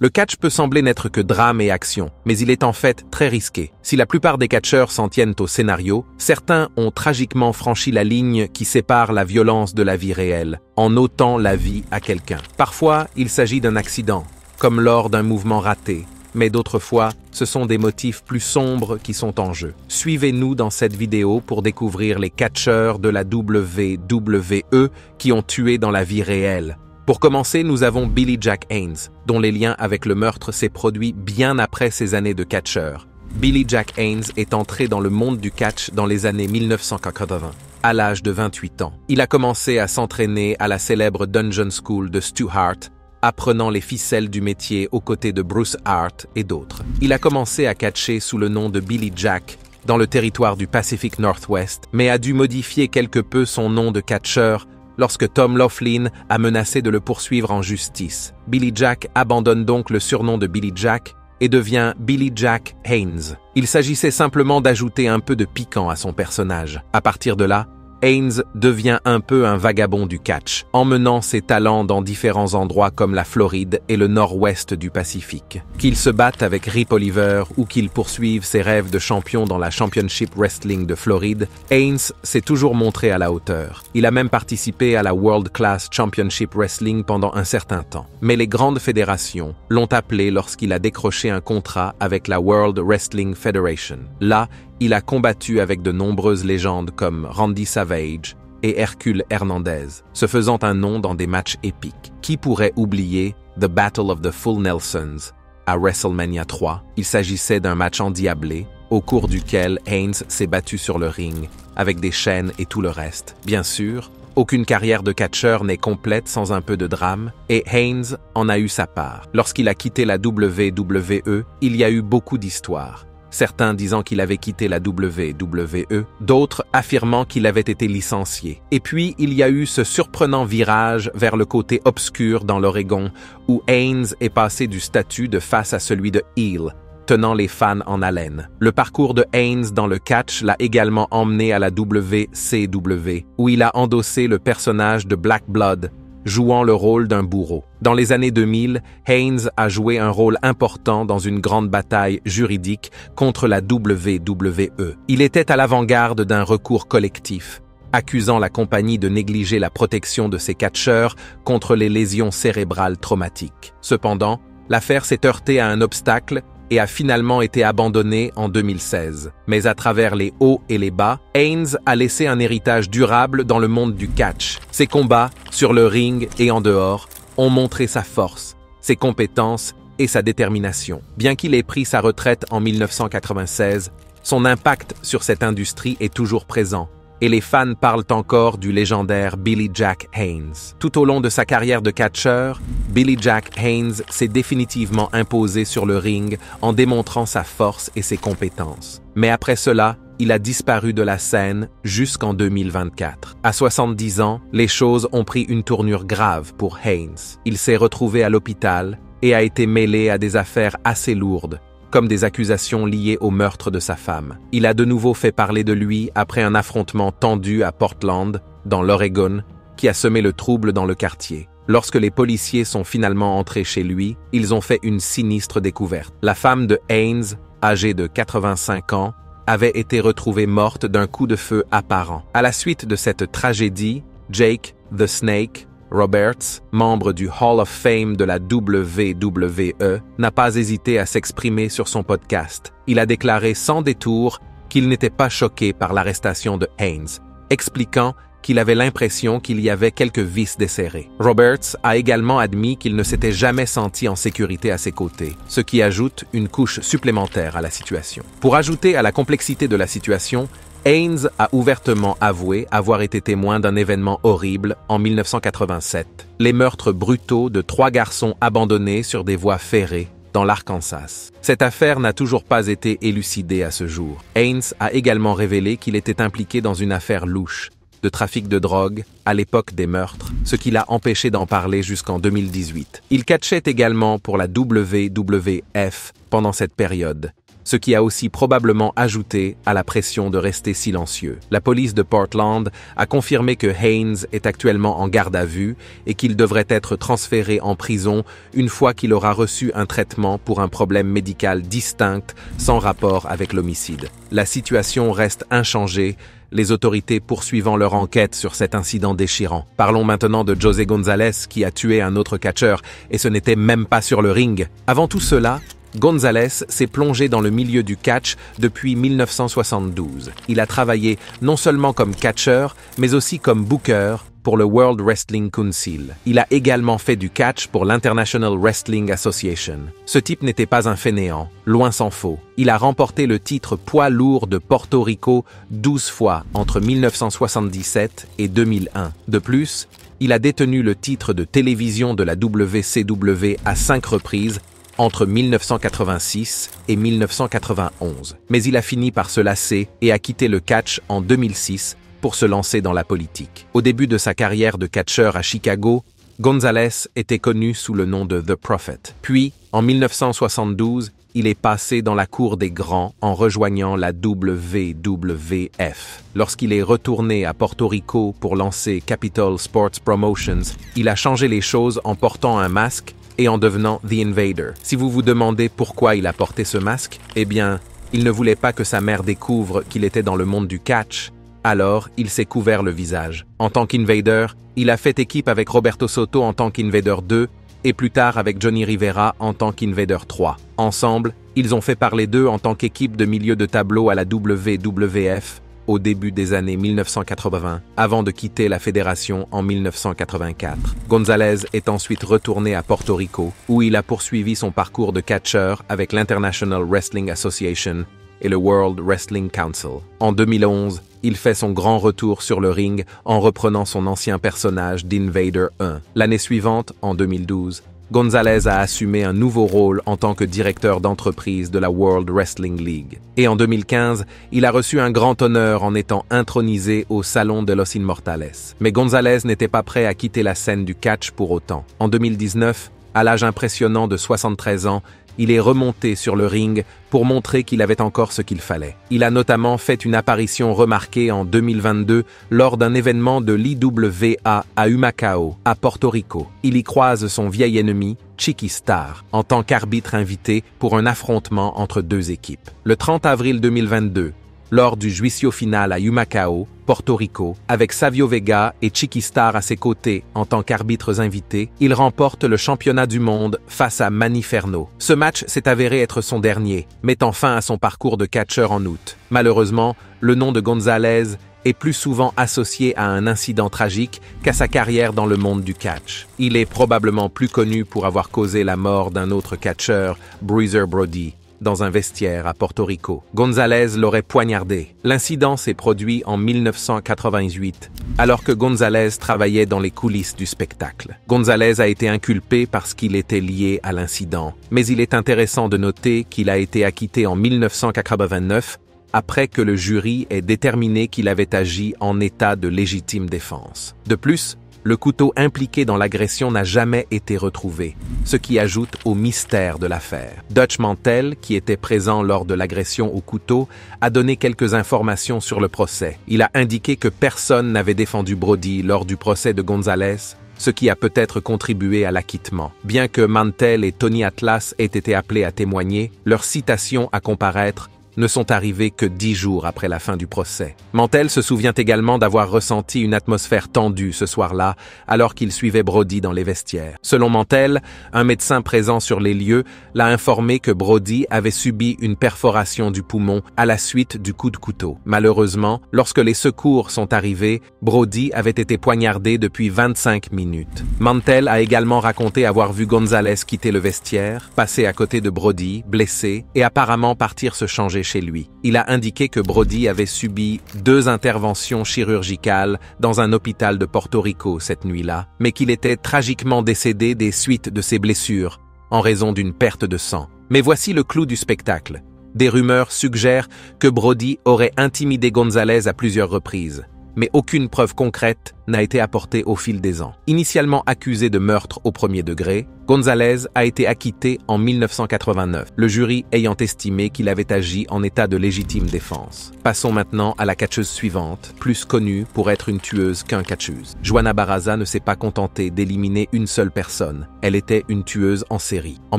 Le catch peut sembler n'être que drame et action, mais il est en fait très risqué. Si la plupart des catcheurs s'en tiennent au scénario, certains ont tragiquement franchi la ligne qui sépare la violence de la vie réelle, en ôtant la vie à quelqu'un. Parfois, il s'agit d'un accident, comme lors d'un mouvement raté, mais d'autres fois, ce sont des motifs plus sombres qui sont en jeu. Suivez-nous dans cette vidéo pour découvrir les catcheurs de la WWE qui ont tué dans la vie réelle. Pour commencer, nous avons Billy Jack Haynes, dont les liens avec le meurtre s'est produit bien après ses années de catcheur. Billy Jack Haynes est entré dans le monde du catch dans les années 1980, à l'âge de 28 ans. Il a commencé à s'entraîner à la célèbre Dungeon School de Stu Hart, apprenant les ficelles du métier aux côtés de Bruce Hart et d'autres. Il a commencé à catcher sous le nom de Billy Jack dans le territoire du Pacific Northwest, mais a dû modifier quelque peu son nom de catcheur lorsque Tom Laughlin a menacé de le poursuivre en justice. Billy Jack abandonne donc le surnom de Billy Jack et devient Billy Jack Haynes. Il s'agissait simplement d'ajouter un peu de piquant à son personnage. À partir de là, Haynes devient un peu un vagabond du catch, emmenant ses talents dans différents endroits comme la Floride et le nord-ouest du Pacifique. Qu'il se batte avec Rip Oliver ou qu'il poursuive ses rêves de champion dans la Championship Wrestling de Floride, Haynes s'est toujours montré à la hauteur. Il a même participé à la World Class Championship Wrestling pendant un certain temps. Mais les grandes fédérations l'ont appelé lorsqu'il a décroché un contrat avec la World Wrestling Federation. Là, il a combattu avec de nombreuses légendes comme Randy Savage et Hercule Hernandez, se faisant un nom dans des matchs épiques. Qui pourrait oublier The Battle of the Full Nelsons à WrestleMania 3? Il s'agissait d'un match endiablé, au cours duquel Haynes s'est battu sur le ring, avec des chaînes et tout le reste. Bien sûr, aucune carrière de catcheur n'est complète sans un peu de drame, et Haynes en a eu sa part. Lorsqu'il a quitté la WWE, il y a eu beaucoup d'histoires. Certains disant qu'il avait quitté la WWE, d'autres affirmant qu'il avait été licencié. Et puis, il y a eu ce surprenant virage vers le côté obscur dans l'Oregon, où Haynes est passé du statut de face à celui de heel, tenant les fans en haleine. Le parcours de Haynes dans le catch l'a également emmené à la WCW, où il a endossé le personnage de Black Blood, jouant le rôle d'un bourreau. Dans les années 2000, Haynes a joué un rôle important dans une grande bataille juridique contre la WWE. Il était à l'avant-garde d'un recours collectif, accusant la compagnie de négliger la protection de ses catcheurs contre les lésions cérébrales traumatiques. Cependant, l'affaire s'est heurtée à un obstacle et a finalement été abandonnée en 2016. Mais à travers les hauts et les bas, Haynes a laissé un héritage durable dans le monde du catch. Ses combats, sur le ring et en dehors, ont montré sa force, ses compétences et sa détermination. Bien qu'il ait pris sa retraite en 1996, son impact sur cette industrie est toujours présent, et les fans parlent encore du légendaire Billy Jack Haynes. Tout au long de sa carrière de catcheur, Billy Jack Haynes s'est définitivement imposé sur le ring en démontrant sa force et ses compétences. Mais après cela, il a disparu de la scène jusqu'en 2024. À 70 ans, les choses ont pris une tournure grave pour Haynes. Il s'est retrouvé à l'hôpital et a été mêlé à des affaires assez lourdes, comme des accusations liées au meurtre de sa femme. Il a de nouveau fait parler de lui après un affrontement tendu à Portland, dans l'Oregon, qui a semé le trouble dans le quartier. Lorsque les policiers sont finalement entrés chez lui, ils ont fait une sinistre découverte. La femme de Haynes, âgée de 85 ans, avait été retrouvée morte d'un coup de feu apparent. À la suite de cette tragédie, Jake the Snake Roberts, membre du Hall of Fame de la WWE, n'a pas hésité à s'exprimer sur son podcast. Il a déclaré sans détour qu'il n'était pas choqué par l'arrestation de Haynes, expliquant qu'il avait l'impression qu'il y avait quelques vis desserrés. Roberts a également admis qu'il ne s'était jamais senti en sécurité à ses côtés, ce qui ajoute une couche supplémentaire à la situation. Pour ajouter à la complexité de la situation, Haynes a ouvertement avoué avoir été témoin d'un événement horrible en 1987, les meurtres brutaux de 3 garçons abandonnés sur des voies ferrées dans l'Arkansas. Cette affaire n'a toujours pas été élucidée à ce jour. Haynes a également révélé qu'il était impliqué dans une affaire louche de trafic de drogue à l'époque des meurtres, ce qui l'a empêché d'en parler jusqu'en 2018. Il catchait également pour la WWF pendant cette période, ce qui a aussi probablement ajouté à la pression de rester silencieux. La police de Portland a confirmé que Haynes est actuellement en garde à vue et qu'il devrait être transféré en prison une fois qu'il aura reçu un traitement pour un problème médical distinct sans rapport avec l'homicide. La situation reste inchangée, les autorités poursuivant leur enquête sur cet incident déchirant. Parlons maintenant de José González qui a tué un autre catcheur et ce n'était même pas sur le ring. Avant tout cela, González s'est plongé dans le milieu du catch depuis 1972. Il a travaillé non seulement comme catcheur, mais aussi comme booker pour le World Wrestling Council. Il a également fait du catch pour l'International Wrestling Association. Ce type n'était pas un fainéant, loin s'en faut. Il a remporté le titre poids lourd de Porto Rico 12 fois entre 1977 et 2001. De plus, il a détenu le titre de télévision de la WCW à 5 reprises entre 1986 et 1991. Mais il a fini par se lasser et a quitté le catch en 2006 pour se lancer dans la politique. Au début de sa carrière de catcheur à Chicago, González était connu sous le nom de The Prophet. Puis, en 1972, il est passé dans la cour des grands en rejoignant la WWF. Lorsqu'il est retourné à Porto Rico pour lancer Capital Sports Promotions, il a changé les choses en portant un masque et en devenant The Invader. Si vous vous demandez pourquoi il a porté ce masque, eh bien, il ne voulait pas que sa mère découvre qu'il était dans le monde du catch, alors il s'est couvert le visage. En tant qu'Invader, il a fait équipe avec Roberto Soto en tant qu'Invader 2 et plus tard avec Johnny Rivera en tant qu'Invader 3. Ensemble, ils ont fait parler d'eux en tant qu'équipe de milieu de tableau à la WWF au début des années 1980, avant de quitter la fédération en 1984. González est ensuite retourné à Porto Rico, où il a poursuivi son parcours de catcheur avec l'International Wrestling Association et le World Wrestling Council. En 2011, il fait son grand retour sur le ring en reprenant son ancien personnage d'Invader 1. L'année suivante, en 2012, González a assumé un nouveau rôle en tant que directeur d'entreprise de la World Wrestling League. Et en 2015, il a reçu un grand honneur en étant intronisé au Salon de los Inmortales. Mais González n'était pas prêt à quitter la scène du catch pour autant. En 2019, à l'âge impressionnant de 73 ans, il est remonté sur le ring pour montrer qu'il avait encore ce qu'il fallait. Il a notamment fait une apparition remarquée en 2022 lors d'un événement de l'IWA à Humacao, à Porto Rico. Il y croise son vieil ennemi, Chiqui Star, en tant qu'arbitre invité pour un affrontement entre deux équipes. Le 30 avril 2022, lors du juicio final à Humacao, Porto Rico, avec Savio Vega et Chiqui Star à ses côtés en tant qu'arbitres invités, il remporte le championnat du monde face à Manny Ferno. Ce match s'est avéré être son dernier, mettant fin à son parcours de catcheur en août. Malheureusement, le nom de González est plus souvent associé à un incident tragique qu'à sa carrière dans le monde du catch. Il est probablement plus connu pour avoir causé la mort d'un autre catcheur, Bruiser Brody, dans un vestiaire à Porto Rico. González l'aurait poignardé. L'incident s'est produit en 1988, alors que González travaillait dans les coulisses du spectacle. González a été inculpé parce qu'il était lié à l'incident, mais il est intéressant de noter qu'il a été acquitté en 1989 après que le jury ait déterminé qu'il avait agi en état de légitime défense. De plus, le couteau impliqué dans l'agression n'a jamais été retrouvé, ce qui ajoute au mystère de l'affaire. Dutch Mantel, qui était présent lors de l'agression au couteau, a donné quelques informations sur le procès. Il a indiqué que personne n'avait défendu Brody lors du procès de González, ce qui a peut-être contribué à l'acquittement. Bien que Mantel et Tony Atlas aient été appelés à témoigner, leurs citations à comparaître ne sont arrivés que 10 jours après la fin du procès. Mantel se souvient également d'avoir ressenti une atmosphère tendue ce soir-là, alors qu'il suivait Brody dans les vestiaires. Selon Mantel, un médecin présent sur les lieux l'a informé que Brody avait subi une perforation du poumon à la suite du coup de couteau. Malheureusement, lorsque les secours sont arrivés, Brody avait été poignardé depuis 25 minutes. Mantel a également raconté avoir vu González quitter le vestiaire, passer à côté de Brody, blessé, et apparemment partir se changer chez lui. Il a indiqué que Brody avait subi 2 interventions chirurgicales dans un hôpital de Porto Rico cette nuit-là, mais qu'il était tragiquement décédé des suites de ses blessures, en raison d'une perte de sang. Mais voici le clou du spectacle. Des rumeurs suggèrent que Brody aurait intimidé González à plusieurs reprises. mais aucune preuve concrète n'a été apportée au fil des ans. Initialement accusé de meurtre au premier degré, González a été acquitté en 1989, le jury ayant estimé qu'il avait agi en état de légitime défense. Passons maintenant à la catcheuse suivante, plus connue pour être une tueuse qu'un catcheuse. Joana Barraza ne s'est pas contentée d'éliminer une seule personne, elle était une tueuse en série. En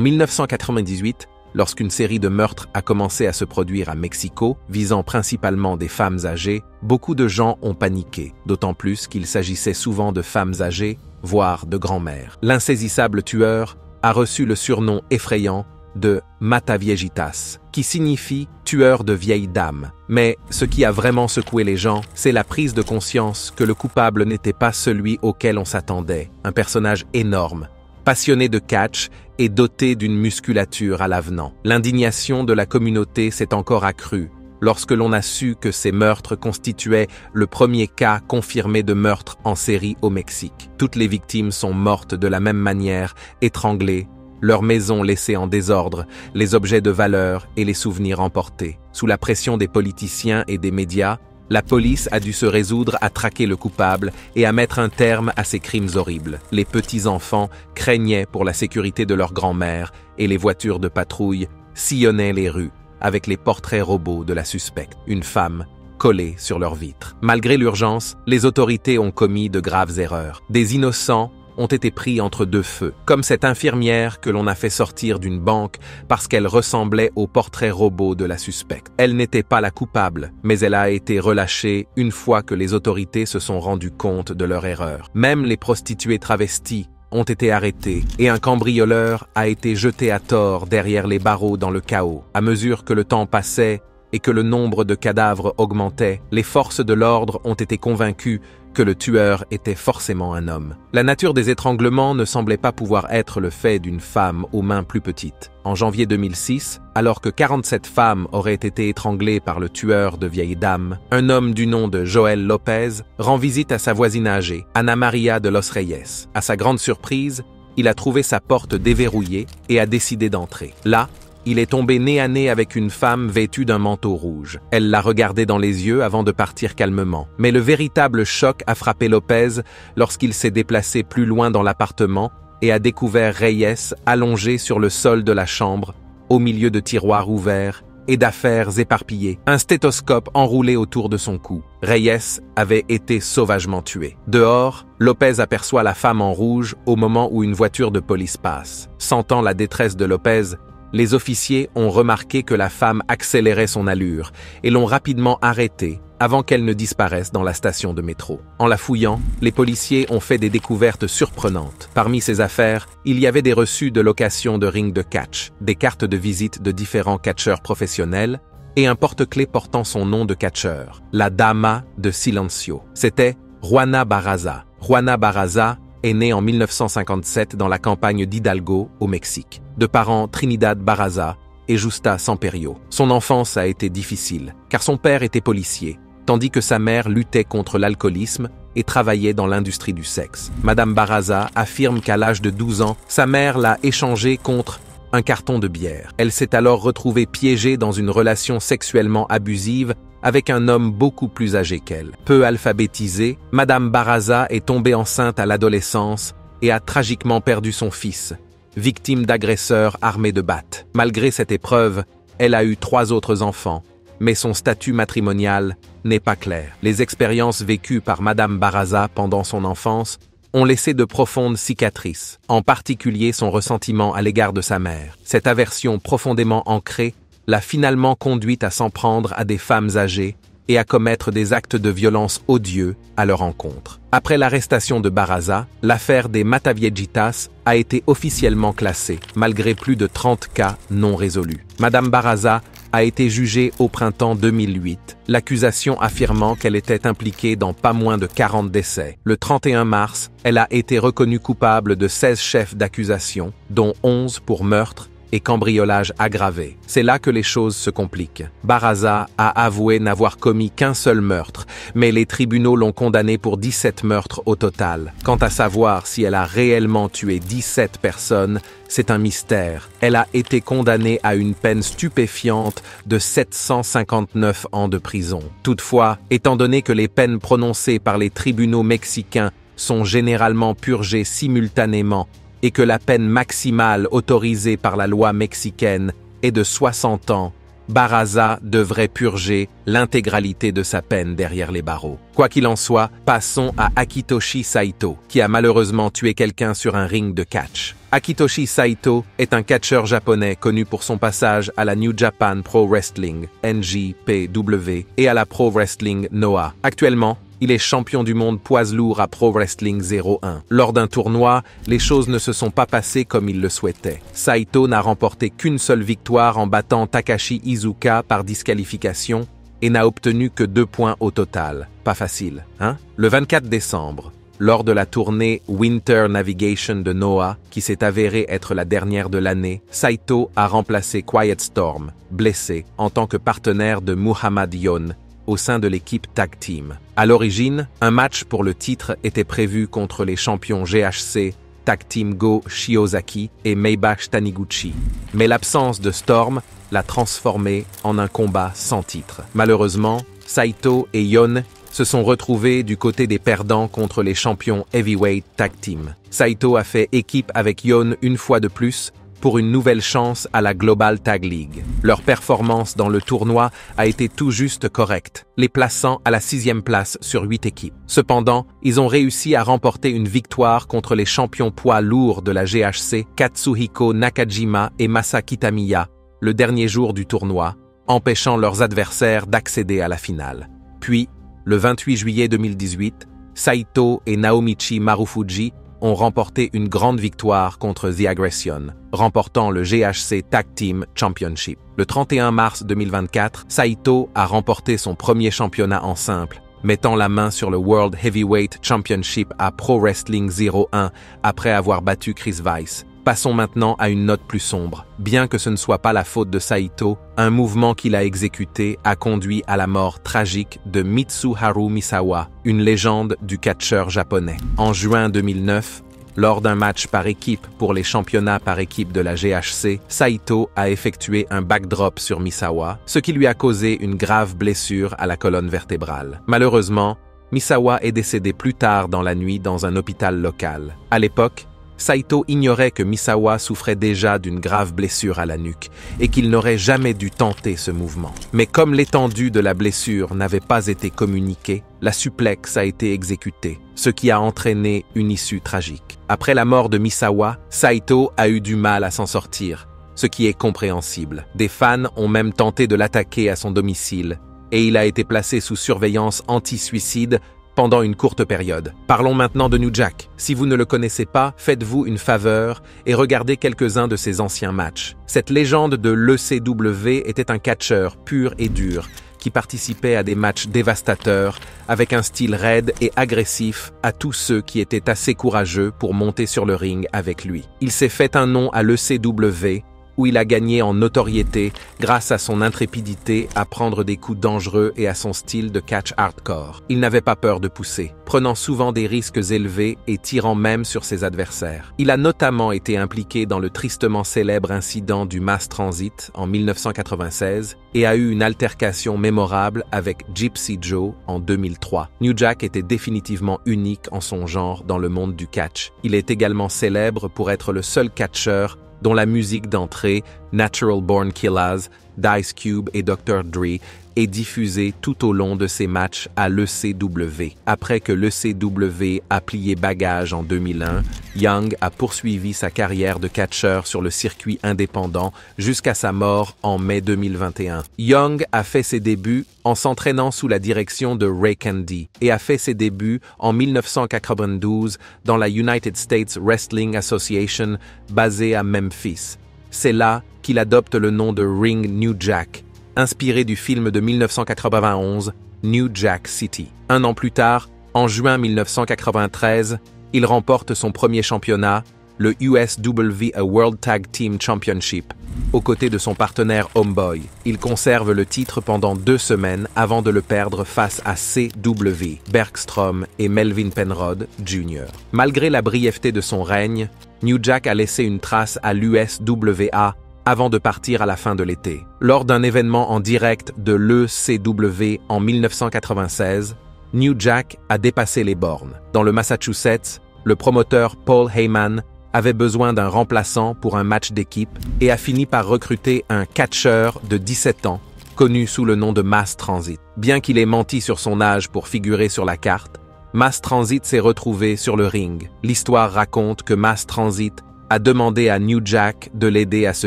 1998, lorsqu'une série de meurtres a commencé à se produire à Mexico, visant principalement des femmes âgées, beaucoup de gens ont paniqué, d'autant plus qu'il s'agissait souvent de femmes âgées, voire de grand-mères. L'insaisissable tueur a reçu le surnom effrayant de Mataviejitas, qui signifie tueur de vieilles dames. Mais ce qui a vraiment secoué les gens, c'est la prise de conscience que le coupable n'était pas celui auquel on s'attendait, un personnage énorme, passionné de catch et doté d'une musculature à l'avenant. L'indignation de la communauté s'est encore accrue lorsque l'on a su que ces meurtres constituaient le premier cas confirmé de meurtre en série au Mexique. Toutes les victimes sont mortes de la même manière, étranglées, leurs maisons laissées en désordre, les objets de valeur et les souvenirs emportés. Sous la pression des politiciens et des médias, la police a dû se résoudre à traquer le coupable et à mettre un terme à ces crimes horribles. Les petits-enfants craignaient pour la sécurité de leur grand-mère et les voitures de patrouille sillonnaient les rues avec les portraits robots de la suspecte, une femme collée sur leurs vitres. Malgré l'urgence, les autorités ont commis de graves erreurs. Des innocents ont été pris entre deux feux, comme cette infirmière que l'on a fait sortir d'une banque parce qu'elle ressemblait au portrait robot de la suspecte. Elle n'était pas la coupable, mais elle a été relâchée une fois que les autorités se sont rendues compte de leur erreur. Même les prostituées travesties ont été arrêtées et un cambrioleur a été jeté à tort derrière les barreaux dans le chaos. À mesure que le temps passait et que le nombre de cadavres augmentait, les forces de l'ordre ont été convaincues que le tueur était forcément un homme. La nature des étranglements ne semblait pas pouvoir être le fait d'une femme aux mains plus petites. En janvier 2006, alors que 47 femmes auraient été étranglées par le tueur de vieilles dames, un homme du nom de Joel Lopez rend visite à sa voisine âgée, Ana Maria de Los Reyes. À sa grande surprise, il a trouvé sa porte déverrouillée et a décidé d'entrer. Là, il est tombé nez à nez avec une femme vêtue d'un manteau rouge. Elle l'a regardé dans les yeux avant de partir calmement. Mais le véritable choc a frappé Lopez lorsqu'il s'est déplacé plus loin dans l'appartement et a découvert Reyes allongé sur le sol de la chambre, au milieu de tiroirs ouverts et d'affaires éparpillées, un stéthoscope enroulé autour de son cou. Reyes avait été sauvagement tué. Dehors, Lopez aperçoit la femme en rouge au moment où une voiture de police passe. Sentant la détresse de Lopez, les officiers ont remarqué que la femme accélérait son allure et l'ont rapidement arrêtée avant qu'elle ne disparaisse dans la station de métro. En la fouillant, les policiers ont fait des découvertes surprenantes. Parmi ces affaires, il y avait des reçus de location de rings de catch, des cartes de visite de différents catcheurs professionnels et un porte-clés portant son nom de catcheur, la Dama de Silencio. C'était Juana Barraza. Juana Barraza est née en 1957 dans la campagne d'Hidalgo, au Mexique, de parents Trinidad Barraza et Justa Samperio. Son enfance a été difficile, car son père était policier, tandis que sa mère luttait contre l'alcoolisme et travaillait dans l'industrie du sexe. Madame Barraza affirme qu'à l'âge de 12 ans, sa mère l'a échangé contre un carton de bière. Elle s'est alors retrouvée piégée dans une relation sexuellement abusive avec un homme beaucoup plus âgé qu'elle. Peu alphabétisée, Madame Barraza est tombée enceinte à l'adolescence et a tragiquement perdu son fils, victime d'agresseurs armés de battes. Malgré cette épreuve, elle a eu 3 autres enfants, mais son statut matrimonial n'est pas clair. Les expériences vécues par Madame Barraza pendant son enfance ont laissé de profondes cicatrices, en particulier son ressentiment à l'égard de sa mère. Cette aversion profondément ancrée l'a finalement conduite à s'en prendre à des femmes âgées et à commettre des actes de violence odieux à leur encontre. Après l'arrestation de Barraza, l'affaire des Mataviejitas a été officiellement classée, malgré plus de 30 cas non résolus. Madame Barraza a été jugée au printemps 2008, l'accusation affirmant qu'elle était impliquée dans pas moins de 40 décès. Le 31 mars, elle a été reconnue coupable de 16 chefs d'accusation, dont 11 pour meurtre et cambriolage aggravé. C'est là que les choses se compliquent. Baraza a avoué n'avoir commis qu'un seul meurtre, mais les tribunaux l'ont condamnée pour 17 meurtres au total. Quant à savoir si elle a réellement tué 17 personnes, c'est un mystère. Elle a été condamnée à une peine stupéfiante de 759 ans de prison. Toutefois, étant donné que les peines prononcées par les tribunaux mexicains sont généralement purgées simultanément et que la peine maximale autorisée par la loi mexicaine est de 60 ans, Baraza devrait purger l'intégralité de sa peine derrière les barreaux. Quoi qu'il en soit, passons à Akitoshi Saito, qui a malheureusement tué quelqu'un sur un ring de catch. Akitoshi Saito est un catcheur japonais connu pour son passage à la New Japan Pro Wrestling, NJPW, et à la Pro Wrestling Noah. Actuellement, il est champion du monde poids lourd à Pro Wrestling 01. Lors d'un tournoi, les choses ne se sont pas passées comme il le souhaitait. Saito n'a remporté qu'une seule victoire en battant Takashi Iizuka par disqualification et n'a obtenu que 2 points au total. Pas facile, hein? Le 24 décembre, lors de la tournée Winter Navigation de Noah, qui s'est avérée être la dernière de l'année, Saito a remplacé Quiet Storm, blessé, en tant que partenaire de Muhammad Yon, au sein de l'équipe Tag Team. À l'origine, un match pour le titre était prévu contre les champions GHC, Tag Team Go Shiozaki et Maybach Taniguchi. Mais l'absence de Storm l'a transformé en un combat sans titre. Malheureusement, Saito et Yon se sont retrouvés du côté des perdants contre les champions Heavyweight Tag Team. Saito a fait équipe avec Yon une fois de plus pour une nouvelle chance à la Global Tag League. Leur performance dans le tournoi a été tout juste correcte, les plaçant à la 6e place sur 8 équipes. Cependant, ils ont réussi à remporter une victoire contre les champions poids lourds de la GHC, Katsuhiko Nakajima et Masa Kitamiya, le dernier jour du tournoi, empêchant leurs adversaires d'accéder à la finale. Puis, le 28 juillet 2018, Saito et Naomichi Marufuji ont remporté une grande victoire contre The Aggression, remportant le GHC Tag Team Championship. Le 31 mars 2024, Saito a remporté son premier championnat en simple, mettant la main sur le World Heavyweight Championship à Pro Wrestling 01 après avoir battu Chris Weiss. Passons maintenant à une note plus sombre. Bien que ce ne soit pas la faute de Saito, un mouvement qu'il a exécuté a conduit à la mort tragique de Mitsuharu Misawa, une légende du catcheur japonais. En juin 2009, lors d'un match par équipe pour les championnats par équipe de la GHC, Saito a effectué un backdrop sur Misawa, ce qui lui a causé une grave blessure à la colonne vertébrale. Malheureusement, Misawa est décédé plus tard dans la nuit dans un hôpital local. À l'époque, Saito ignorait que Misawa souffrait déjà d'une grave blessure à la nuque et qu'il n'aurait jamais dû tenter ce mouvement. Mais comme l'étendue de la blessure n'avait pas été communiquée, la suplexe a été exécutée, ce qui a entraîné une issue tragique. Après la mort de Misawa, Saito a eu du mal à s'en sortir, ce qui est compréhensible. Des fans ont même tenté de l'attaquer à son domicile et il a été placé sous surveillance anti-suicide pendant une courte période. Parlons maintenant de New Jack. Si vous ne le connaissez pas, faites-vous une faveur et regardez quelques-uns de ses anciens matchs. Cette légende de l'ECW était un catcheur pur et dur qui participait à des matchs dévastateurs avec un style raide et agressif à tous ceux qui étaient assez courageux pour monter sur le ring avec lui. Il s'est fait un nom à l'ECW où il a gagné en notoriété grâce à son intrépidité à prendre des coups dangereux et à son style de catch hardcore. Il n'avait pas peur de pousser, prenant souvent des risques élevés et tirant même sur ses adversaires. Il a notamment été impliqué dans le tristement célèbre incident du Mass Transit en 1996 et a eu une altercation mémorable avec Gypsy Joe en 2003. New Jack était définitivement unique en son genre dans le monde du catch. Il est également célèbre pour être le seul catcheur dont la musique d'entrée, Natural Born Killers, d'Ice Cube et Dr. Dre, est diffusée tout au long de ses matchs à l'ECW. Après que l'ECW a plié bagage en 2001, Young a poursuivi sa carrière de catcheur sur le circuit indépendant jusqu'à sa mort en mai 2021. Young a fait ses débuts en s'entraînant sous la direction de Ray Candy et a fait ses débuts en 1992 dans la United States Wrestling Association basée à Memphis. C'est là qu'il adopte le nom de Ring New Jack, inspiré du film de 1991 New Jack City. Un an plus tard, en juin 1993, il remporte son premier championnat, le USW World Tag Team Championship, aux côtés de son partenaire Homeboy. Il conserve le titre pendant 2 semaines avant de le perdre face à CW, Bergstrom et Melvin Penrod Jr. Malgré la brièveté de son règne, New Jack a laissé une trace à l'USWA avant de partir à la fin de l'été. Lors d'un événement en direct de l'ECW en 1996, New Jack a dépassé les bornes. Dans le Massachusetts, le promoteur Paul Heyman avait besoin d'un remplaçant pour un match d'équipe et a fini par recruter un catcheur de 17 ans, connu sous le nom de Mass Transit. Bien qu'il ait menti sur son âge pour figurer sur la carte, Mass Transit s'est retrouvé sur le ring. L'histoire raconte que Mass Transit a demandé à New Jack de l'aider à se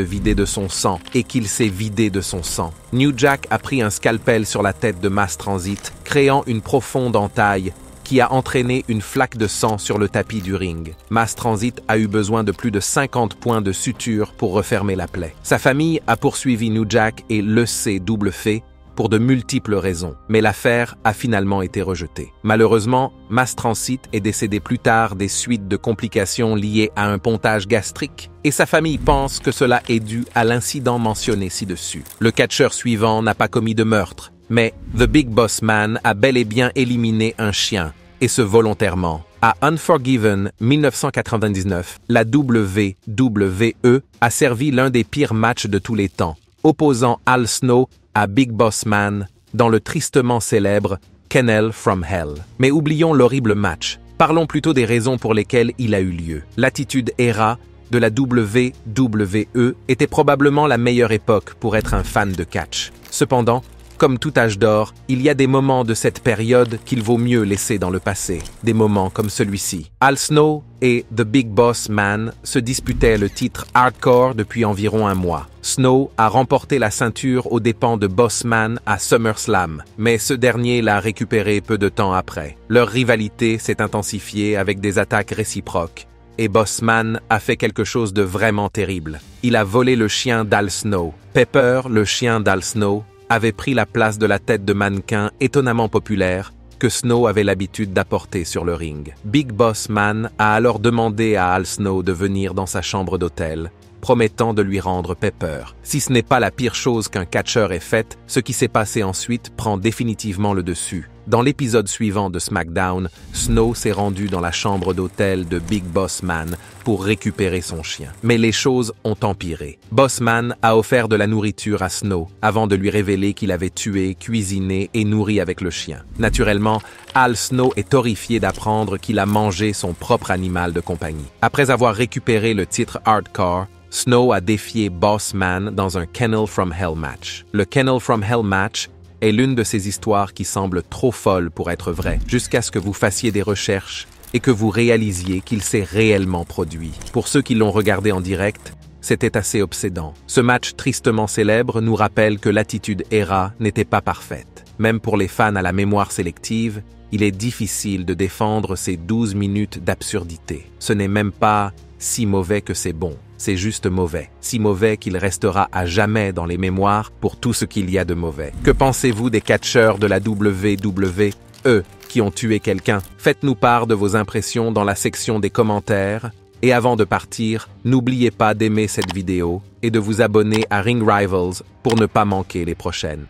vider de son sang et qu'il s'est vidé de son sang. New Jack a pris un scalpel sur la tête de Mass Transit, créant une profonde entaille qui a entraîné une flaque de sang sur le tapis du ring. Mass Transit a eu besoin de plus de 50 points de suture pour refermer la plaie. Sa famille a poursuivi New Jack et l'ECW pour de multiples raisons, mais l'affaire a finalement été rejetée. Malheureusement, Mass Transit est décédé plus tard des suites de complications liées à un pontage gastrique, et sa famille pense que cela est dû à l'incident mentionné ci-dessus. Le catcheur suivant n'a pas commis de meurtre, mais The Big Boss Man a bel et bien éliminé un chien, et ce volontairement. À Unforgiven 1999, la WWE a servi l'un des pires matchs de tous les temps, opposant Al Snow à Big Boss Man dans le tristement célèbre Kennel from Hell. Mais oublions l'horrible match. Parlons plutôt des raisons pour lesquelles il a eu lieu. L'attitude era de la WWE était probablement la meilleure époque pour être un fan de catch. Cependant, comme tout âge d'or, il y a des moments de cette période qu'il vaut mieux laisser dans le passé. Des moments comme celui-ci. Al Snow et The Big Boss Man se disputaient le titre hardcore depuis environ un mois. Snow a remporté la ceinture aux dépens de Boss Man à SummerSlam, mais ce dernier l'a récupéré peu de temps après. Leur rivalité s'est intensifiée avec des attaques réciproques, et Boss Man a fait quelque chose de vraiment terrible. Il a volé le chien d'Al Snow. Pepper, le chien d'Al Snow, avait pris la place de la tête de mannequin étonnamment populaire que Snow avait l'habitude d'apporter sur le ring. Big Boss Man a alors demandé à Al Snow de venir dans sa chambre d'hôtel, promettant de lui rendre Pepper. Si ce n'est pas la pire chose qu'un catcheur ait faite, ce qui s'est passé ensuite prend définitivement le dessus. Dans l'épisode suivant de SmackDown, Snow s'est rendu dans la chambre d'hôtel de Big Boss Man pour récupérer son chien. Mais les choses ont empiré. Boss Man a offert de la nourriture à Snow avant de lui révéler qu'il avait tué, cuisiné et nourri avec le chien. Naturellement, Al Snow est horrifié d'apprendre qu'il a mangé son propre animal de compagnie. Après avoir récupéré le titre Hardcore, Snow a défié Boss Man dans un Kennel from Hell match. Le Kennel from Hell match est l'une de ces histoires qui semblent trop folles pour être vraies, jusqu'à ce que vous fassiez des recherches et que vous réalisiez qu'il s'est réellement produit. Pour ceux qui l'ont regardé en direct, c'était assez obsédant. Ce match tristement célèbre nous rappelle que l'attitude era n'était pas parfaite. Même pour les fans à la mémoire sélective, il est difficile de défendre ces 12 minutes d'absurdité. Ce n'est même pas si mauvais que c'est bon. C'est juste mauvais. Si mauvais qu'il restera à jamais dans les mémoires pour tout ce qu'il y a de mauvais. Que pensez-vous des catcheurs de la WWE qui ont tué quelqu'un? Faites-nous part de vos impressions dans la section des commentaires. Et avant de partir, n'oubliez pas d'aimer cette vidéo et de vous abonner à Ring Rivals pour ne pas manquer les prochaines.